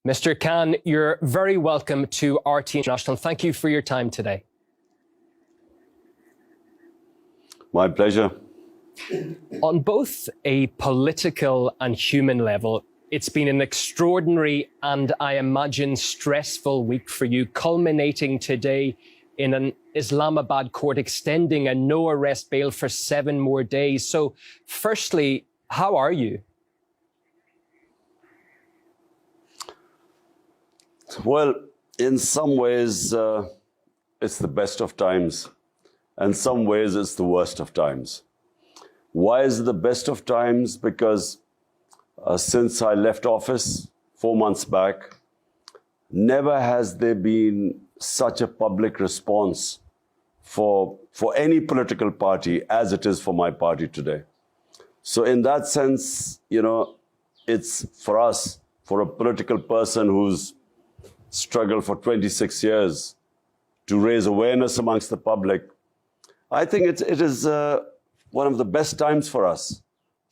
Mr. Khan, you're very welcome to RT International. Thank you for your time today. My pleasure. On both a political and human level, it's been an extraordinary and, I imagine, stressful week for you, culminating today in an Islamabad court extending a no-arrest bail for 7 more days. So, firstly, how are you? Well, in some ways, it's the best of times. And some ways, it's the worst of times. Why is it the best of times? Because since I left office 4 months back, never has there been such a public response for any political party as it is for my party today. So in that sense, you know, it's for us, for a political person who's struggled for 26 years to raise awareness amongst the public, I think it is one of the best times for us,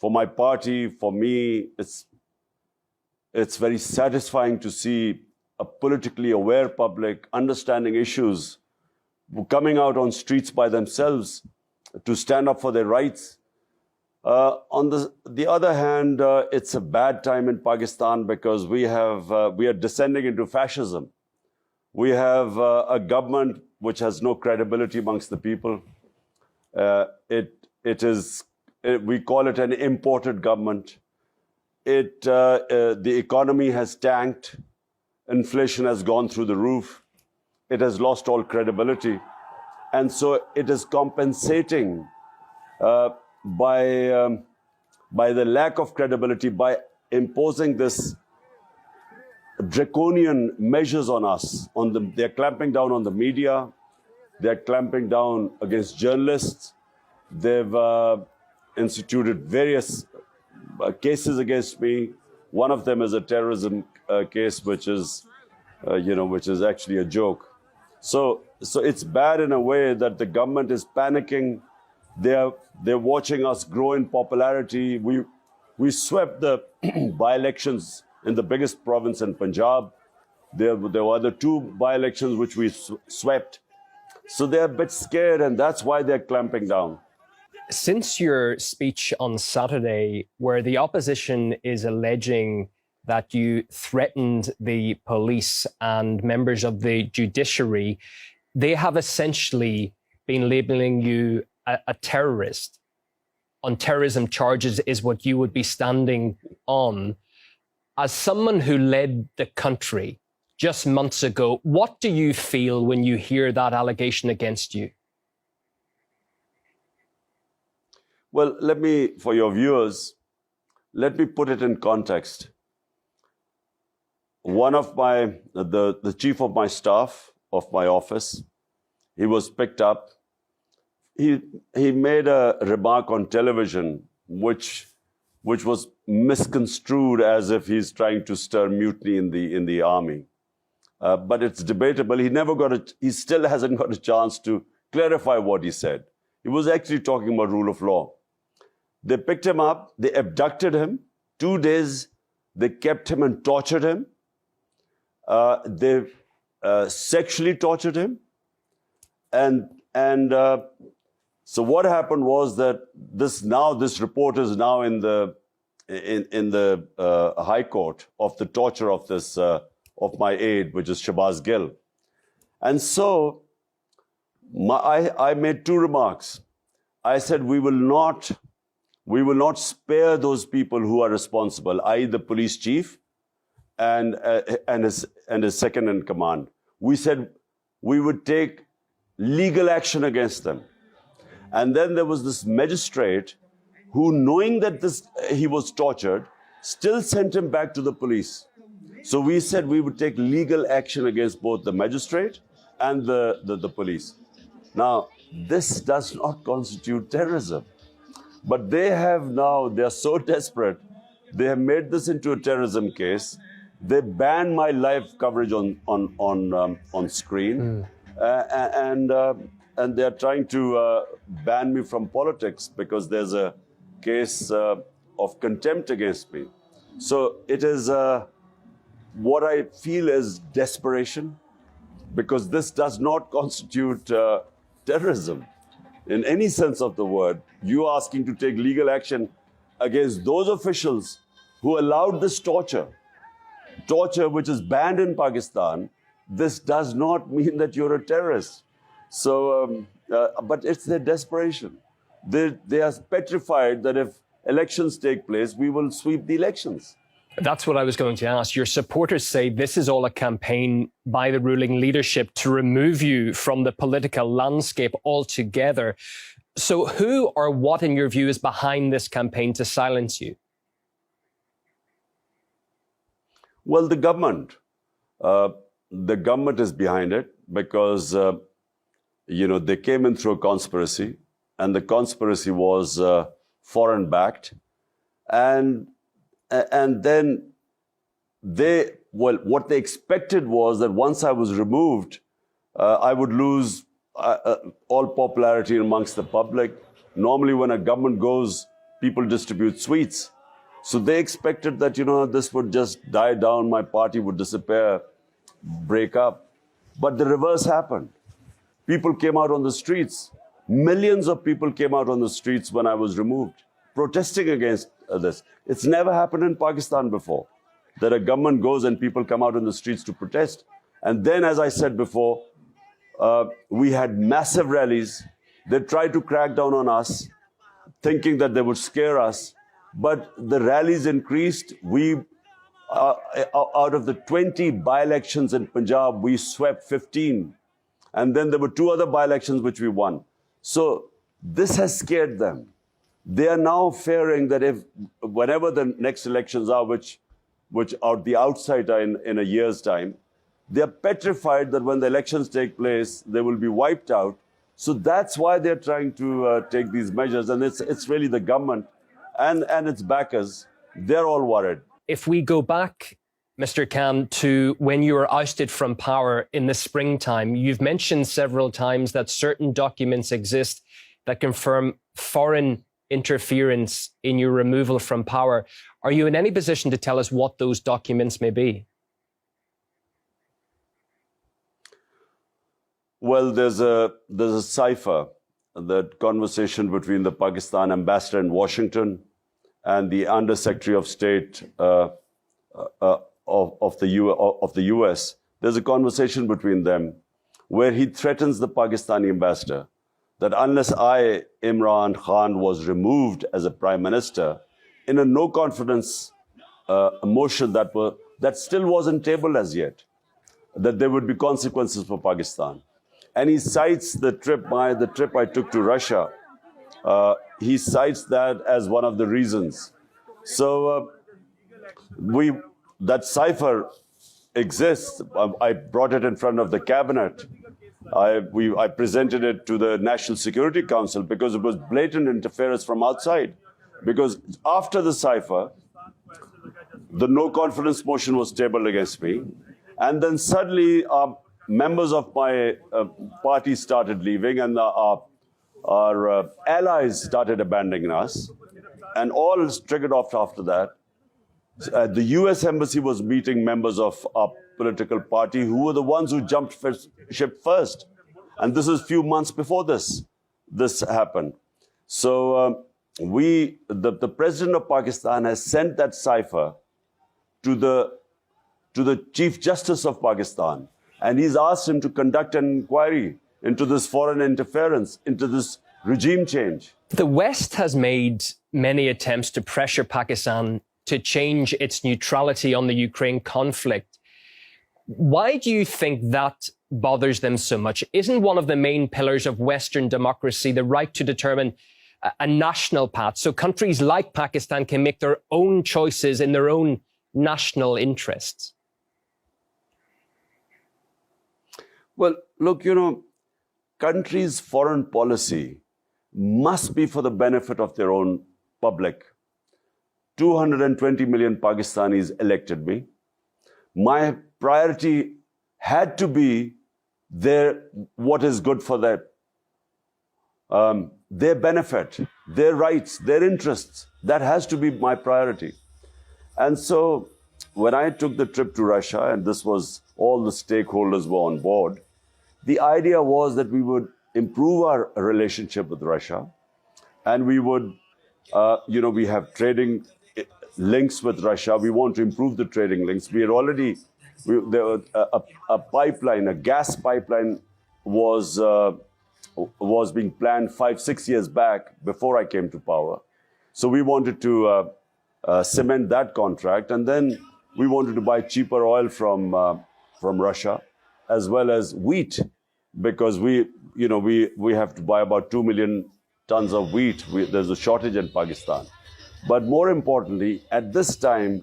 for my party, for me. It's very satisfying to see a politically aware public understanding issues, coming out on streets by themselves to stand up for their rights. On the other hand, it's a bad time in Pakistan because we are descending into fascism. We have a government which has no credibility amongst the people. We call it an imported government. The economy has tanked. Inflation has gone through the roof. It has lost all credibility. And so it is compensating by the lack of credibility, by imposing this draconian measures on us. They're clamping down on the media. They're clamping down against journalists. They've instituted various cases against me. One of them is a terrorism case, which is actually a joke. So it's bad in a way that the government is panicking. They're watching us grow in popularity. We swept the by-elections in the biggest province in Punjab. There were the 2 by-elections which we swept. So they're a bit scared, and that's why they're clamping down. Since your speech on Saturday, where the opposition is alleging that you threatened the police and members of the judiciary, they have essentially been labeling you a terrorist. On terrorism charges is what you would be standing on. As someone who led the country just months ago, what do you feel when you hear that allegation against you? Well, for your viewers, let me put it in context. One of the chief of my staff, of my office, he was picked up. He made a remark on television, which was misconstrued as if he's trying to stir mutiny in the army. But it's debatable. He still hasn't got a chance to clarify what he said. He was actually talking about rule of law. They picked him up, they abducted him. 2 days, they kept him and tortured him. They sexually tortured him. And so what happened was that this report is now in the High Court of the torture of this of my aide, which is Shahbaz Gill. And so I made 2 remarks. I said we will not spare those people who are responsible, i.e. the police chief and his second in command. We said we would take legal action against them. And then there was this magistrate who, knowing that he was tortured, still sent him back to the police. So we said we would take legal action against both the magistrate and the police. Now, this does not constitute terrorism. But they're so desperate, they have made this into a terrorism case. They banned my live coverage on screen. And they're trying to ban me from politics because there's a case of contempt against me. So it is what I feel is desperation, because this does not constitute terrorism in any sense of the word. You asking to take legal action against those officials who allowed this torture which is banned in Pakistan, this does not mean that you're a terrorist. So, but it's their desperation. They are petrified that if elections take place, we will sweep the elections. That's what I was going to ask. Your supporters say this is all a campaign by the ruling leadership to remove you from the political landscape altogether. So who or what, in your view, is behind this campaign to silence you? Well, the government. The government is behind it because, they came in through a conspiracy, and the conspiracy was foreign-backed. And then what they expected was that once I was removed, I would lose all popularity amongst the public. Normally, when a government goes, people distribute sweets. So they expected that, this would just die down, my party would disappear, break up. But the reverse happened. People came out on the streets. Millions of people came out on the streets when I was removed, protesting against this. It's never happened in Pakistan before, that a government goes and people come out on the streets to protest. And then, as I said before, we had massive rallies. They tried to crack down on us, thinking that they would scare us. But the rallies increased. Out of the 20 by-elections in Punjab, we swept 15. And then there were 2 other by-elections which we won. So this has scared them. They are now fearing that whenever the next elections are, which are the outside are in a year's time, they are petrified that when the elections take place, they will be wiped out. So that's why they're trying to take these measures. And it's really the government and its backers. They're all worried. If we go back, Mr. Khan, to when you were ousted from power in the springtime, you've mentioned several times that certain documents exist that confirm foreign interference in your removal from power. Are you in any position to tell us what those documents may be? Well, there's a cipher, that conversation between the Pakistan ambassador in Washington and the Under-Secretary of State of the US. There's a conversation between them where he threatens the Pakistani ambassador that unless I, Imran Khan, was removed as a prime minister in a no-confidence motion that still wasn't tabled as yet, that there would be consequences for Pakistan. And he cites the trip I took to Russia. He cites that as one of the reasons. So that cipher exists. I brought it in front of the cabinet. I presented it to the National Security Council because it was blatant interference from outside. Because after the cipher, the no-confidence motion was tabled against me. And then suddenly, members of my party started leaving, and our allies started abandoning us. And all is triggered off after that. The US Embassy was meeting members of our political party who were the ones who jumped ship first. And this is a few months before this happened. So the president of Pakistan has sent that cipher to the Chief Justice of Pakistan. And he's asked him to conduct an inquiry into this foreign interference, into this regime change. The West has made many attempts to pressure Pakistan to change its neutrality on the Ukraine conflict. Why do you think that bothers them so much? Isn't one of the main pillars of Western democracy the right to determine a national path, so countries like Pakistan can make their own choices in their own national interests? Well, look, countries' foreign policy must be for the benefit of their own public. 220 million Pakistanis elected me. My priority had to be what is good for their benefit, their rights, their interests. That has to be my priority. And so when I took the trip to Russia, and this was all the stakeholders were on board, the idea was that we would improve our relationship with Russia, and we would, we have trading links with Russia. We want to improve the trading links. We had already, there was a pipeline, a gas pipeline was being planned 5-6 years back before I came to power. So we wanted to cement that contract, and then we wanted to buy cheaper oil from Russia, as well as wheat, because we have to buy about 2 million tons of wheat. There's a shortage in Pakistan. But more importantly, at this time,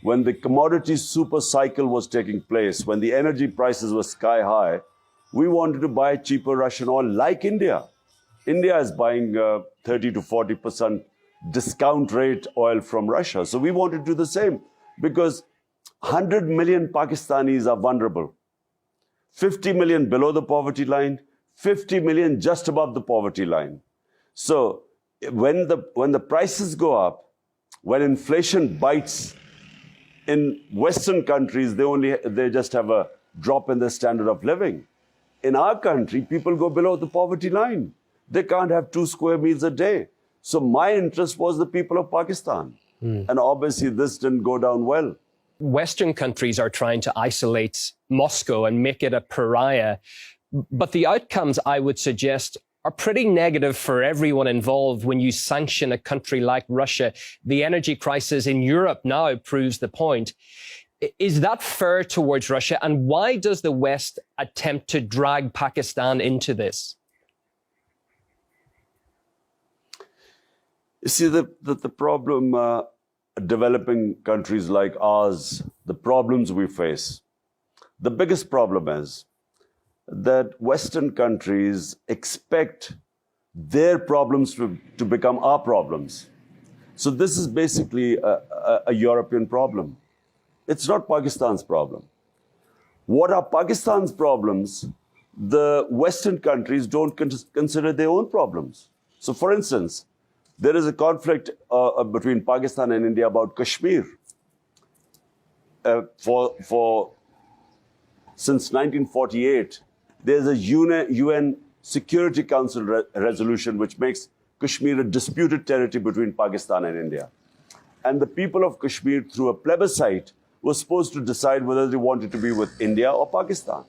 when the commodity super cycle was taking place, when the energy prices were sky high, we wanted to buy cheaper Russian oil like India. India is buying 30 to 40% discount rate oil from Russia. So we wanted to do the same, because 100 million Pakistanis are vulnerable. 50 million below the poverty line, 50 million just above the poverty line. So when the prices go up, when inflation bites in Western countries, they just have a drop in their standard of living. In our country, people go below the poverty line. They can't have 2 square meals a day. So my interest was the people of Pakistan. And obviously this didn't go down well. Western countries are trying to isolate Moscow and make it a pariah. But the outcomes, I would suggest, are pretty negative for everyone involved when you sanction a country like Russia. The energy crisis in Europe now proves the point. Is that fair towards Russia? And why does the West attempt to drag Pakistan into this? You see, the problem, developing countries like ours, the problems we face, the biggest problem is that Western countries expect their problems to become our problems. So this is basically a European problem. It's not Pakistan's problem. What are Pakistan's problems? The Western countries don't consider their own problems. So for instance, there is a conflict between Pakistan and India about Kashmir. Since 1948, there's a UN Security Council resolution which makes Kashmir a disputed territory between Pakistan and India. And the people of Kashmir, through a plebiscite, were supposed to decide whether they wanted to be with India or Pakistan.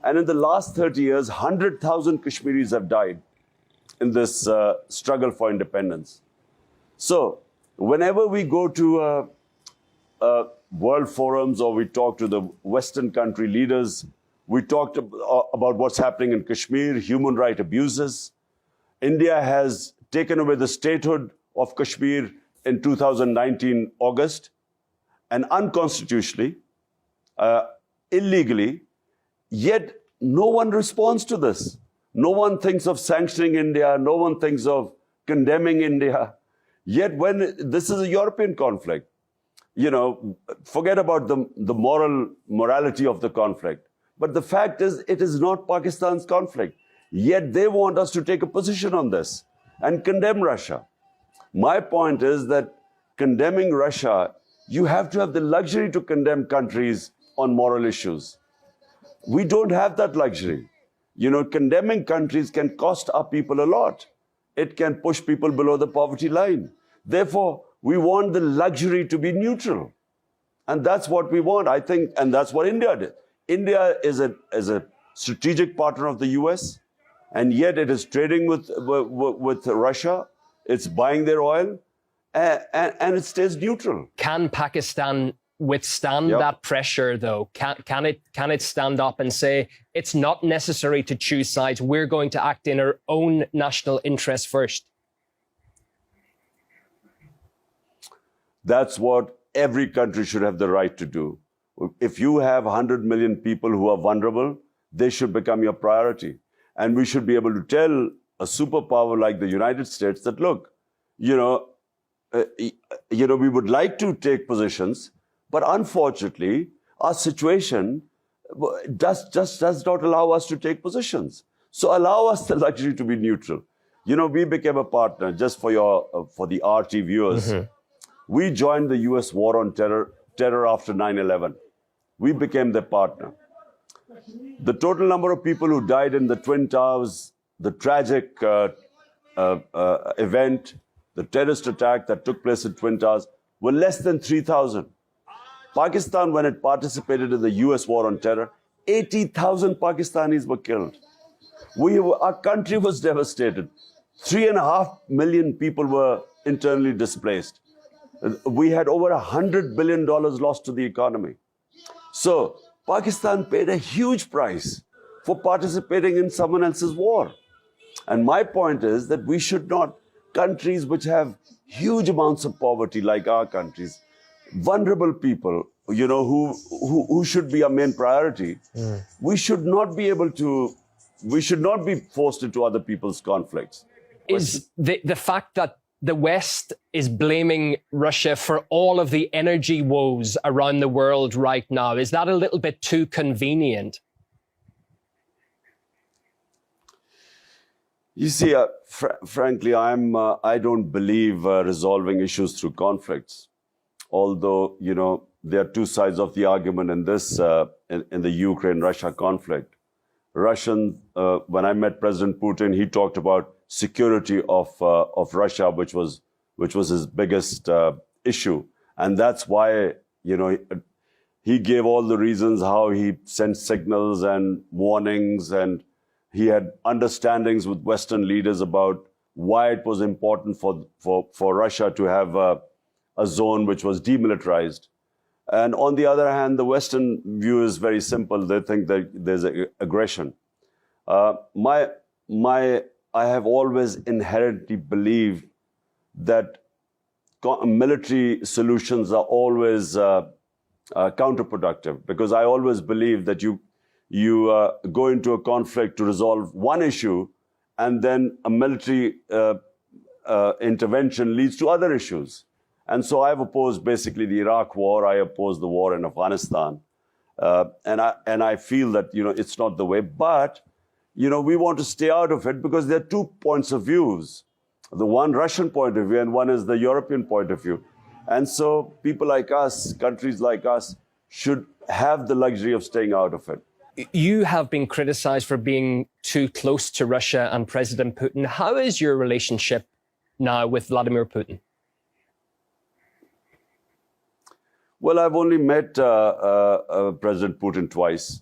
And in the last 30 years, 100,000 Kashmiris have died in this struggle for independence. So whenever we go to world forums or we talk to the Western country leaders, we talked about what's happening in Kashmir, human rights abuses. India has taken away the statehood of Kashmir in 2019 August, and unconstitutionally, illegally, yet no one responds to this. No one thinks of sanctioning India. No one thinks of condemning India. Yet when this is a European conflict, forget about the morality of the conflict. But the fact is, it is not Pakistan's conflict. Yet they want us to take a position on this and condemn Russia. My point is that condemning Russia, you have to have the luxury to condemn countries on moral issues. We don't have that luxury. Condemning countries can cost our people a lot. It can push people below the poverty line. Therefore, we want the luxury to be neutral. And that's what we want, I think, and that's what India did. India is a strategic partner of the US, and yet it is trading with Russia. It's buying their oil, and it stays neutral. Can Pakistan withstand that pressure, though? Can it stand up and say, it's not necessary to choose sides, we're going to act in our own national interest first? That's what every country should have the right to do. If you have 100 million people who are vulnerable, they should become your priority. And we should be able to tell a superpower like the United States that, look, we would like to take positions, but unfortunately, our situation does not allow us to take positions. So allow us the luxury to be neutral. We became a partner, just for the RT viewers. We joined the US war on terror terror after 9/11. We became their partner. The total number of people who died in the Twin Towers, the tragic event, the terrorist attack that took place in Twin Towers, were less than 3,000. Pakistan, when it participated in the US war on terror, 80,000 Pakistanis were killed. Our country was devastated. 3.5 million people were internally displaced. We had over $100 billion lost to the economy. So Pakistan paid a huge price for participating in someone else's war. And my point is that we should not, countries which have huge amounts of poverty like our countries, vulnerable people, you know, who should be our main priority, we should not be forced into other people's conflicts. Is the fact that the West is blaming Russia for all of the energy woes around the world right now, is that a little bit too convenient? You see, frankly, I don't believe resolving issues through conflicts. Although, you know, there are two sides of the argument in this, in the Ukraine-Russia conflict. When I met President Putin, he talked about security of Russia, which was his biggest issue, and that's why, you know, he gave all the reasons how he sent signals and warnings, and he had understandings with Western leaders about why it was important for Russia to have a zone which was demilitarized. And on the other hand, the Western view is very simple. They think that there's aggression. I have always inherently believed that military solutions are always counterproductive, because I always believe that you go into a conflict to resolve one issue, and then a military intervention leads to other issues. And so I've opposed basically the Iraq war. I oppose the war in Afghanistan, and I feel that, you know, it's not the way. But, you know, we want to stay out of it because there are 2 points of views: the one Russian point of view, and one is the European point of view. And so people like us, countries like us, should have the luxury of staying out of it. You have been criticized for being too close to Russia and President Putin. How is your relationship now with Vladimir Putin? Well, I've only met President Putin twice.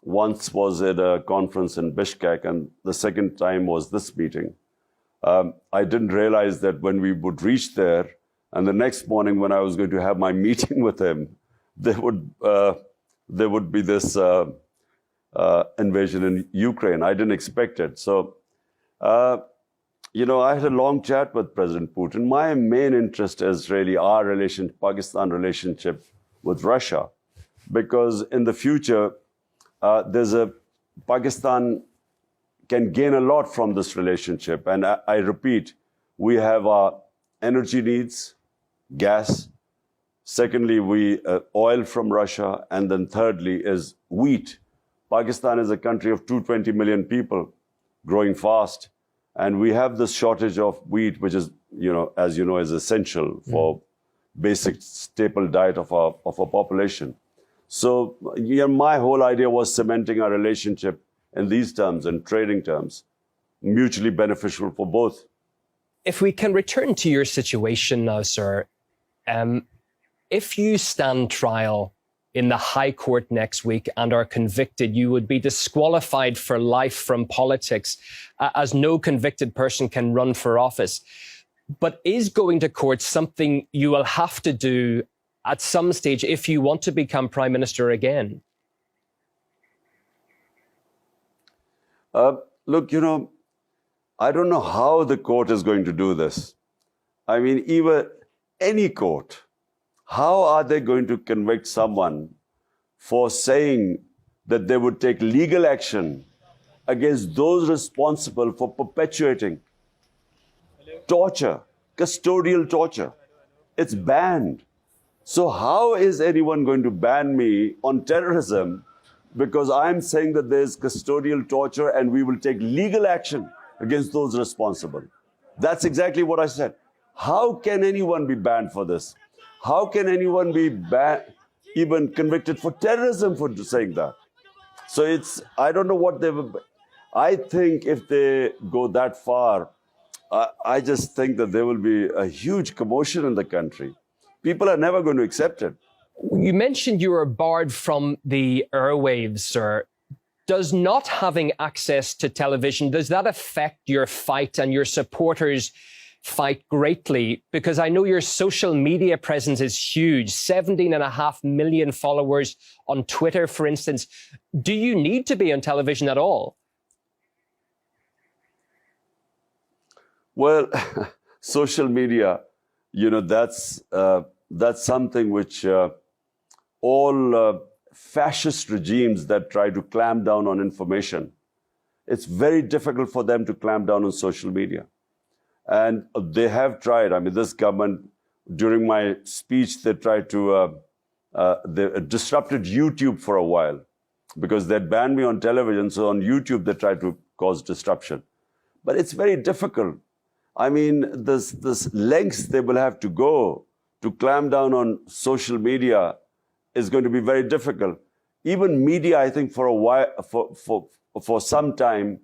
Once was at a conference in Bishkek, and the second time was this meeting. I didn't realize that when we would reach there, and the next morning when I was going to have my meeting with him, there would be this invasion in Ukraine. I didn't expect it. So, you know, I had a long chat with President Putin. My main interest is really our Pakistan relationship with Russia, because in the future, Pakistan can gain a lot from this relationship. And I repeat, we have our energy needs, gas. Secondly, oil from Russia. And then thirdly is wheat. Pakistan is a country of 220 million people, growing fast. And we have this shortage of wheat, which is, you know, as you know, is essential for basic staple diet of our population. So, you know, my whole idea was cementing our relationship in these terms, in trading terms, mutually beneficial for both. If we can return to your situation now, sir, if you stand trial in the High Court next week and are convicted, you would be disqualified for life from politics, as no convicted person can run for office. But is going to court something you will have to do at some stage if you want to become Prime Minister again? Look, you know, I don't know how the court is going to do this. I mean, even any court, how are they going to convict someone for saying that they would take legal action against those responsible for perpetuating torture, custodial torture? It's banned. So how is anyone going to ban me on terrorism because I'm saying that there's custodial torture and we will take legal action against those responsible? That's exactly what I said. How can anyone be banned for this? How can anyone be even convicted for terrorism for saying that? So I don't know what they will. I think if they go that far, I just think that there will be a huge commotion in the country. People are never going to accept it. You mentioned you were barred from the airwaves, sir. Does not having access to television, does that affect your fight and your supporters' fight greatly? Because I know your social media presence is huge, 17.5 million followers on Twitter, for instance. Do you need to be on television at all? Well, social media, that's something which all fascist regimes that try to clamp down on information, it's very difficult for them to clamp down on social media. And they have tried. I mean, this government, during my speech, they tried to, they disrupted YouTube for a while because they'd banned me on television. So on YouTube, they tried to cause disruption. But it's very difficult. I mean, this lengths they will have to go to clamp down on social media is going to be very difficult. Even media, I think, for a while, for some time,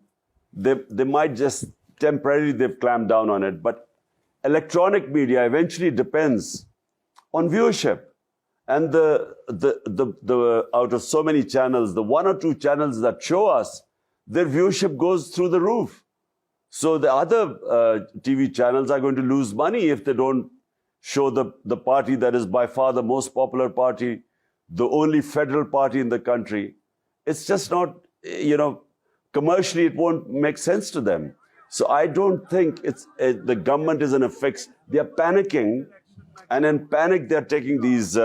they might just temporarily they've clamped down on it. But electronic media eventually depends on viewership, and the out of so many channels, the 1 or 2 channels that show us, their viewership goes through the roof. So the other TV channels are going to lose money if they don't show the party that is by far the most popular party, the only federal party in the country. It's just not, commercially it won't make sense to them. So I don't think the government is in a fix. They're panicking, and in panic they're taking these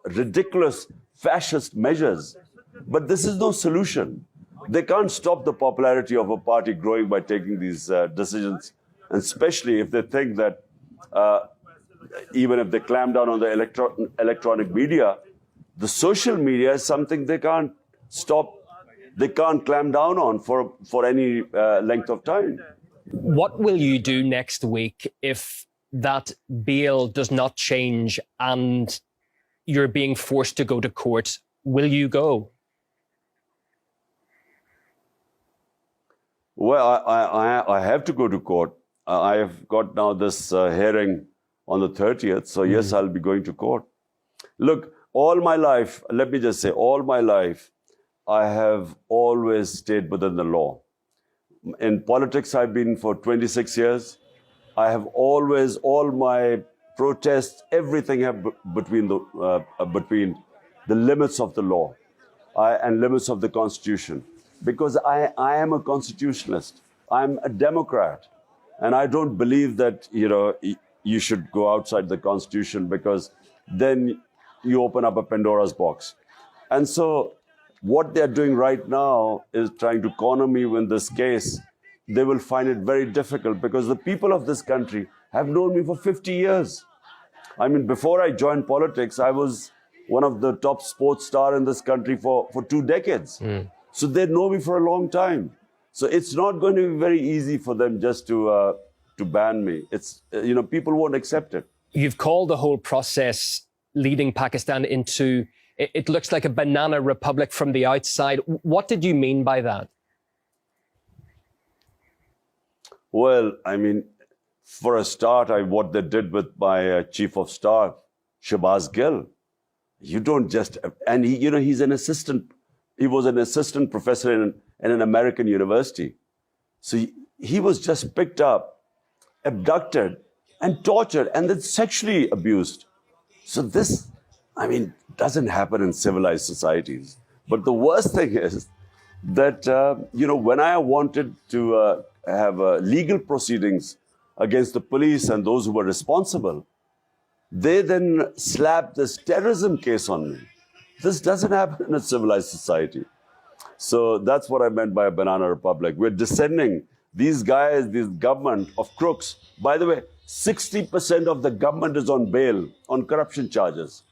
ridiculous fascist measures. But this is no solution. They can't stop the popularity of a party growing by taking these decisions, and especially if they think that even if they clamp down on the electronic media, the social media is something they can't stop, they can't clamp down on for any length of time. What will you do next week if that bail does not change and you're being forced to go to court? Will you go? Well, I have to go to court. I have got now this hearing on the 30th. So yes, I'll be going to court. Look, all my life, let me just say, all my life, I have always stayed within the law. In politics, I've been for 26 years. I have always, all my protests, everything have between the limits of the law and limits of the Constitution. Because I am a constitutionalist. I'm a Democrat. And I don't believe that, you should go outside the Constitution, because then you open up a Pandora's box. And so what they're doing right now is trying to corner me in this case. They will find it very difficult, because the people of this country have known me for 50 years. I mean, before I joined politics, I was one of the top sports stars in this country for 2 decades. So they know me for a long time. So it's not going to be very easy for them just to ban me. It's, people won't accept it. You've called the whole process leading Pakistan into, it looks like a banana republic from the outside. What did you mean by that? Well, I mean, for a start, what they did with my chief of staff, Shahbaz Gill, you don't just, and he's an assistant. He was an assistant professor in an American university. So he was just picked up, abducted, and tortured, and then sexually abused. So this, doesn't happen in civilized societies. But the worst thing is that, when I wanted to have legal proceedings against the police and those who were responsible, they then slapped this terrorism case on me. This doesn't happen in a civilized society. So that's what I meant by a banana republic. We're descending. These guys, this government of crooks, by the way, 60% of the government is on bail, on corruption charges.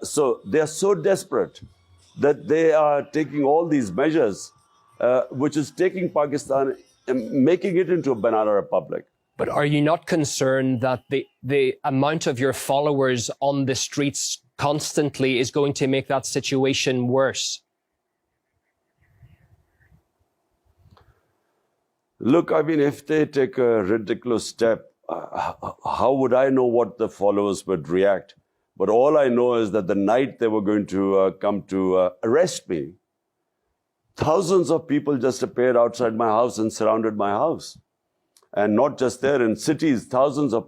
So they are so desperate that they are taking all these measures, which is taking Pakistan and making it into a banana republic. But are you not concerned that the amount of your followers on the streets constantly is going to make that situation worse? Look, I mean, if they take a ridiculous step, how would I know what the followers would react? But all I know is that the night they were going to come to arrest me, thousands of people just appeared outside my house and surrounded my house. And not just there, in cities, thousands of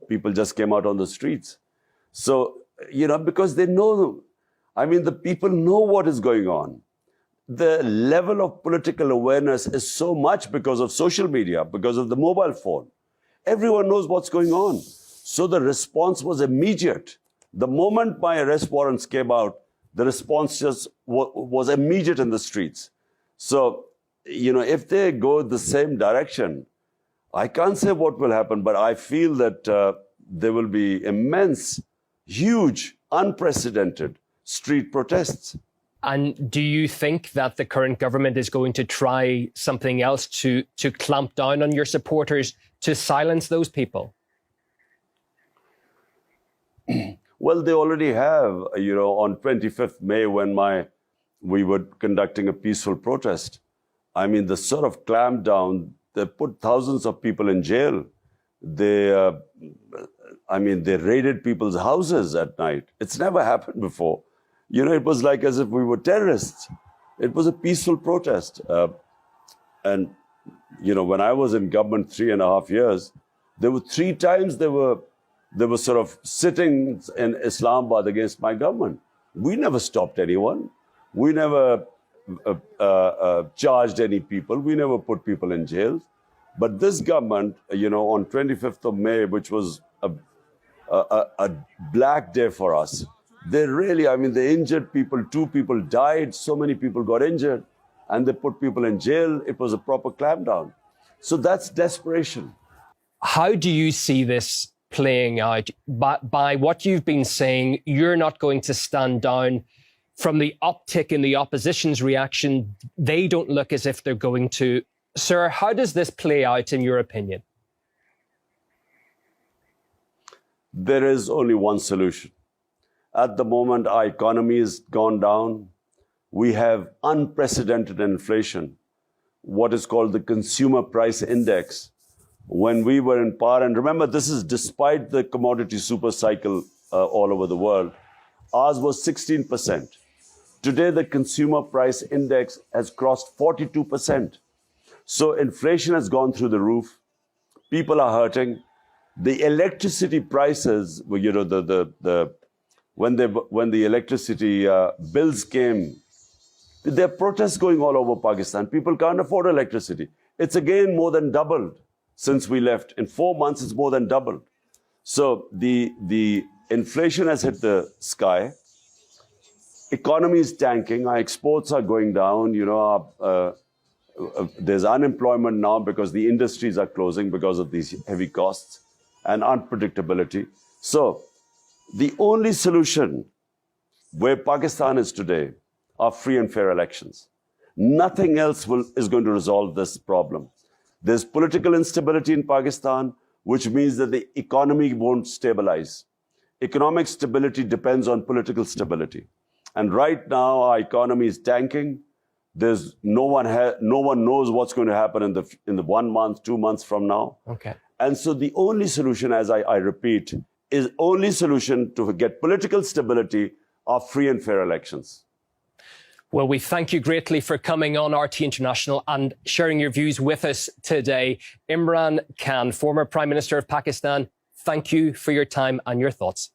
people just came out on the streets. So, because they know, I mean, the people know what is going on. The level of political awareness is so much because of social media, because of the mobile phone. Everyone knows what's going on. So the response was immediate. The moment my arrest warrants came out, the response just was immediate in the streets. So, if they go the same direction, I can't say what will happen, but I feel that there will be immense, huge, unprecedented street protests. And do you think that the current government is going to try something else to clamp down on your supporters, to silence those people? Well, they already have, on 25th May when we were conducting a peaceful protest. I mean, the sort of clampdown, they put thousands of people in jail. They raided people's houses at night. It's never happened before. It was like as if we were terrorists. It was a peaceful protest. And when I was in government 3.5 years, there were 3 times they were sort of sitting in Islamabad against my government. We never stopped anyone. We never charged any people. We never put people in jail. But this government, on 25th of May, which was a black day for us, they injured people. 2 people died. So many people got injured. And they put people in jail. It was a proper clampdown. So that's desperation. How do you see this playing out? By what you've been saying, you're not going to stand down. From the uptick in the opposition's reaction, they don't look as if they're going to. Sir, how does this play out in your opinion? There is only one solution. At the moment, our economy has gone down. We have unprecedented inflation, what is called the consumer price index. When we were in power, and remember, this is despite the commodity super cycle all over the world, ours was 16%. Today, the consumer price index has crossed 42%. So inflation has gone through the roof. People are hurting. The electricity prices, when the electricity bills came, there are protests going all over Pakistan. People can't afford electricity. It's again more than doubled since we left. In 4 months, it's more than doubled. So the inflation has hit the sky. Economy is tanking. Our exports are going down. There's unemployment now because the industries are closing because of these heavy costs and unpredictability. So the only solution where Pakistan is today are free and fair elections. Nothing else is going to resolve this problem. There's political instability in Pakistan, which means that the economy won't stabilize. Economic stability depends on political stability. And right now, our economy is tanking. There's no one knows what's going to happen in the 1 month, 2 months from now. Okay. And so the only solution, as I repeat, is only solution to get political stability are free and fair elections. Well, we thank you greatly for coming on RT International and sharing your views with us today. Imran Khan, former Prime Minister of Pakistan, thank you for your time and your thoughts.